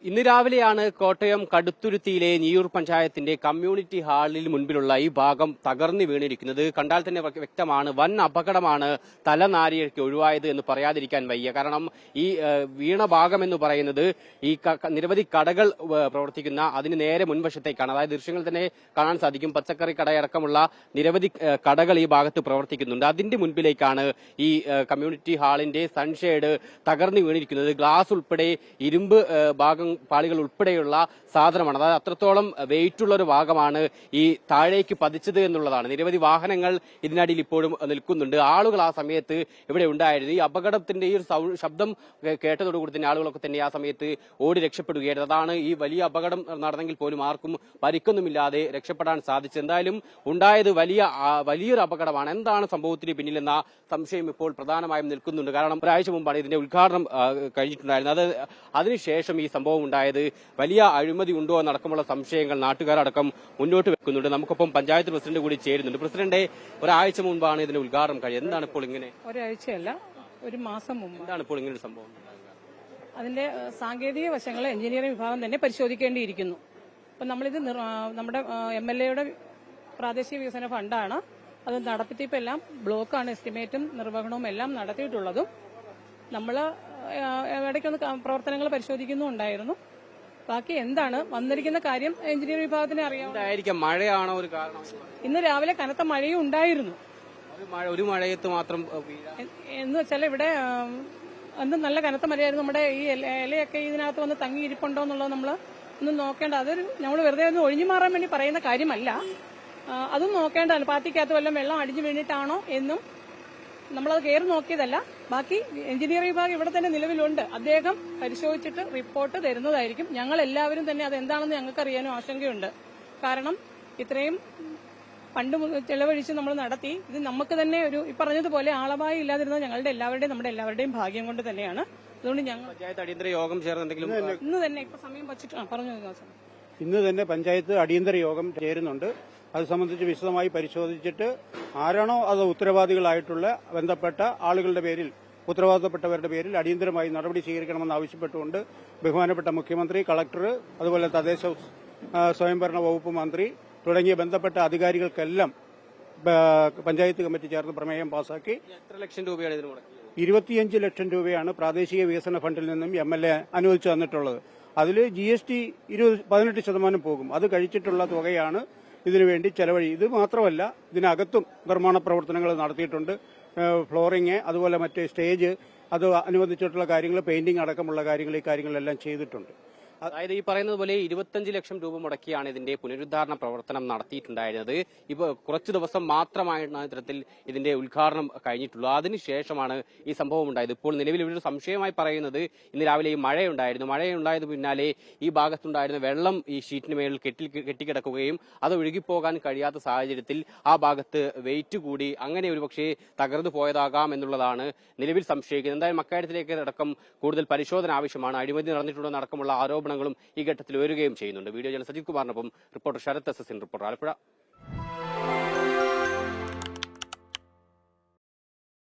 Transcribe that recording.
ഇന്ന് രാവിലെയാണ് കോട്ടയം കടുത്തുരുത്തിയിലെ ഞിയൂർ പഞ്ചായത്തിന്റെ കമ്മ്യൂണിറ്റി ഹാളിൽ മുൻപിലുള്ള ഈ ഭാഗം തകർന്നു വീണിരിക്കുന്നത്. കണ്ടാൽ തന്നെ വ്യക്തമാണ്, വൻ അപകടമാണ് തലനാരിഴയ്ക്ക് ഒഴിവായത് എന്ന് പറയാതിരിക്കാൻ വയ്യ. കാരണം ഈ വീണ ഭാഗം എന്ന് പറയുന്നത് ഈ നിരവധി കടകൾ പ്രവർത്തിക്കുന്ന അതിന് നേരെ മുൻവശത്തേക്കാണ്. അതായത് ദൃശ്യങ്ങൾ തന്നെ കാണാൻ സാധിക്കും, പച്ചക്കറി കടയടക്കമുള്ള നിരവധി കടകൾ ഈ ഭാഗത്ത് പ്രവർത്തിക്കുന്നുണ്ട്. അതിന്റെ മുൻപിലേക്കാണ് ഈ കമ്മ്യൂണിറ്റി ഹാളിന്റെ സൺഷെയ്ഡ് തകർന്നു വീണിരിക്കുന്നത്. ഗ്ലാസ് ഉൾപ്പെടെ ഇരുമ്പ് ഭാഗം പാളികൾ ഉൾപ്പെടെയുള്ള സാധനമാണ്. അതായത് അത്രത്തോളം വെയിറ്റ് ഉള്ള ഒരു ഭാഗമാണ് ഈ താഴേക്ക് പതിച്ചത് എന്നുള്ളതാണ്. നിരവധി വാഹനങ്ങൾ ഇതിനടിയിൽ ഇപ്പോഴും നിൽക്കുന്നുണ്ട്. ആളുകൾ ആ സമയത്ത് ഇവിടെ ഉണ്ടായിരുന്നു. ഈ അപകടത്തിന്റെ ഈ ഒരു ശബ്ദം കേട്ടതോടുകൂടി തന്നെ ആളുകളൊക്കെ തന്നെ ആ സമയത്ത് ഓടി രക്ഷപ്പെടുകയായിരുന്നു. അതാണ് ഈ വലിയ അപകടം നടന്നെങ്കിൽ പോലും ആർക്കും പരിക്കൊന്നുമില്ലാതെ രക്ഷപ്പെടാൻ സാധിച്ചത്. എന്തായാലും ഉണ്ടായത് വലിയൊരു അപകടമാണ്. എന്താണ് സംഭവത്തിന് പിന്നിലെന്ന സംശയം ഇപ്പോൾ പ്രധാനമായും നിൽക്കുന്നുണ്ട്. കാരണം ഒരാഴ്ച മുമ്പാണ് ഇതിന്റെ ഉദ്ഘാടനം കഴിഞ്ഞിട്ടുണ്ടായിരുന്നത്. അതിനുശേഷം ഈ സംഭവം ഉണ്ടായത്. വലിയ അഴിമതി ഉണ്ടോ എന്നടക്കമുള്ള സംശയങ്ങൾ നാട്ടുകാരടക്കം മുന്നോട്ട് വെക്കുന്നുണ്ട്. നമുക്കൊപ്പം പഞ്ചായത്ത് പ്രസിഡന്റ് കൂടി ചേരുന്നുണ്ട്. പ്രസിഡന്റ്, ഒരാഴ്ച മുമ്പാണ് ഇതിന്റെ ഉദ്ഘാടനം കഴിഞ്ഞത്. എന്താണ് ഇപ്പോൾ ഇങ്ങനെ? ഒരാഴ്ചയല്ല, ഒരു മാസം മുമ്പ്. എന്താണ് ഇപ്പോൾ ഇങ്ങനെ ഒരു സംഭവം? അതിന്റെ സാങ്കേതിക വശങ്ങൾ എഞ്ചിനീയറിംഗ് വിഭാഗം തന്നെ പരിശോധിക്കേണ്ടിയിരിക്കുന്നു. അപ്പൊ നമ്മളിത് നമ്മുടെ MLA-യുടെ പ്രാദേശിക വികസന ഫണ്ടാണ്. അത് നടത്തിപ്പെല്ലാം ബ്ലോക്കാണ് എസ്റ്റിമേറ്റും നിർവഹണവും എല്ലാം നടത്തിയിട്ടുള്ളതും. നമ്മൾ ഇടയ്ക്കൊന്ന് പ്രവർത്തനങ്ങൾ പരിശോധിക്കുന്നുണ്ടായിരുന്നു. ബാക്കി എന്താണ് വന്നിരിക്കുന്ന കാര്യം എഞ്ചിനീയറിംഗ് വിഭാഗത്തിന് അറിയാം. മഴയാണോ ഒരു കാരണം? ഇന്ന് രാവിലെ കനത്ത മഴയും ഉണ്ടായിരുന്നു. ഒരു മഴയത്ത് മാത്രം എന്ന് വെച്ചാൽ ഇവിടെ അന്ന് നല്ല കനത്ത മഴയായിരുന്നു. നമ്മുടെ ഈ ഇലയൊക്കെ ഇതിനകത്ത് വന്ന് തങ്ങിയിരിപ്പുണ്ടോ എന്നുള്ളത് നമ്മൾ ഒന്ന് നോക്കേണ്ട. അതൊരു നമ്മൾ വെറുതെ ഒന്ന് ഒഴിഞ്ഞു മാറാൻ വേണ്ടി പറയുന്ന കാര്യമല്ല. അതും നോക്കേണ്ടതാണ്. പാത്തിക്കകത്ത് വല്ലതും വെള്ളം അടിഞ്ഞു വീണിട്ടാണോ എന്നും നമ്മളത് കയറി നോക്കിയതല്ല. ബാക്കി എഞ്ചിനീയറിംഗ് വിഭാഗം ഇവിടെ തന്നെ നിലവിലുണ്ട്. അദ്ദേഹം പരിശോധിച്ചിട്ട് റിപ്പോർട്ട് തരുന്നതായിരിക്കും. ഞങ്ങൾ എല്ലാവരും തന്നെ അതെന്താണെന്ന് ഞങ്ങൾക്ക് അറിയാനും ആശങ്കയുണ്ട്. കാരണം ഇത്രയും ഫണ്ട് ചെലവഴിച്ച് നമ്മൾ നടത്തി. ഇത് നമുക്ക് തന്നെ ഒരു പറഞ്ഞതുപോലെ ആളപായം ഇല്ലാതിരുന്നത് ഞങ്ങളുടെ നമ്മുടെ എല്ലാവരുടെയും ഭാഗ്യം കൊണ്ട് തന്നെയാണ്. അതുകൊണ്ട് ഞങ്ങൾ അടിയന്തര യോഗം ചേർന്നെന്തെങ്കിലും ഇന്ന് തന്നെ ഇപ്പൊ സമയം വച്ചിട്ട് പറഞ്ഞു. ഇന്ന് തന്നെ പഞ്ചായത്ത് അടിയന്തര യോഗം ചേരുന്നുണ്ട്. അത് സംബന്ധിച്ച് വിശദമായി പരിശോധിച്ചിട്ട് ആരാണോ അത് ഉത്തരവാദികളായിട്ടുള്ള ബന്ധപ്പെട്ട ആളുകളുടെ പേരിൽ ഉത്തരവാദിത്തപ്പെട്ടവരുടെ പേരിൽ അടിയന്തരമായി നടപടി സ്വീകരിക്കണമെന്ന് ആവശ്യപ്പെട്ടുകൊണ്ട് ബഹുമാനപ്പെട്ട മുഖ്യമന്ത്രി, കളക്ടർ, അതുപോലെ തദ്ദേശ സ്വയംഭരണ വകുപ്പ് മന്ത്രി തുടങ്ങിയ ബന്ധപ്പെട്ട അധികാരികൾക്കെല്ലാം പഞ്ചായത്ത് കമ്മിറ്റി ചേർന്ന് പ്രമേയം പാസാക്കി. എത്ര ലക്ഷം രൂപയാണ് ഇതിന് മുടക്കിയത്? 25 ലക്ഷം രൂപയാണ് പ്രാദേശിക വികസന ഫണ്ടിൽ നിന്നും MLA അനുവദിച്ചു തന്നിട്ടുള്ളത്. അതിൽ GST 18% പോകും. അത് കഴിച്ചിട്ടുള്ള തുകയാണ് ഇതിനുവേണ്ടി ചെലവഴി. ഇത് മാത്രമല്ല, ഇതിനകത്തും നിർമ്മാണ പ്രവർത്തനങ്ങൾ നടത്തിയിട്ടുണ്ട്. ഫ്ലോറിംഗ്, അതുപോലെ മറ്റ് സ്റ്റേജ്, അത് അനുവദിച്ചിട്ടുള്ള കാര്യങ്ങൾ, പെയിന്റിംഗ് അടക്കമുള്ള കാര്യങ്ങൾ, ഈ കാര്യങ്ങളെല്ലാം ചെയ്തിട്ടുണ്ട്. അതായത് ഈ പറയുന്നത് പോലെ 25 ലക്ഷം രൂപ മുടക്കിയാണ് ഇതിന്റെ പുനരുദ്ധാരണ പ്രവർത്തനം നടത്തിയിട്ടുണ്ടായിരുന്നത്. ഇപ്പോൾ കുറച്ചു ദിവസം മാത്രമായാണ് ഇത്തരത്തിൽ ഇതിന്റെ ഉദ്ഘാടനം കഴിഞ്ഞിട്ടുള്ളൂ. അതിനുശേഷമാണ് ഈ സംഭവം ഉണ്ടായത്. ഇപ്പോൾ നിലവിൽ ഒരു സംശയമായി പറയുന്നത് ഇന്ന് രാവിലെ ഈ മഴയുണ്ടായിരുന്നു. മഴയുണ്ടായത് പിന്നാലെ ഈ ഭാഗത്തുണ്ടായിരുന്ന വെള്ളം ഈ ഷീറ്റിന് മേളിൽ കെട്ടിക്കിടക്കുകയും അത് ഒഴുകിപ്പോകാൻ കഴിയാത്ത സാഹചര്യത്തിൽ ആ ഭാഗത്ത് വെയിറ്റ് കൂടി അങ്ങനെ ഒരുപക്ഷെ തകർന്നു പോയതാകാം എന്നുള്ളതാണ് നിലവിൽ സംശയിക്കുന്നത്. എന്തായാലും അക്കാര്യത്തിലേക്ക് അടക്കം കൂടുതൽ പരിശോധന ആവശ്യമാണ്. അഴിമതി നടന്നിട്ടുണ്ടോ അടക്കമുള്ള ആരോപണങ്ങളും ഈ ഘട്ടത്തിൽ ഉയരുകയും ചെയ്യുന്നുണ്ട്. വീഡിയോ ജേർണലിസ്റ്റ് സജിത് കുമാറിനൊപ്പം reporter Sarath SSN, reporter Alappuzha.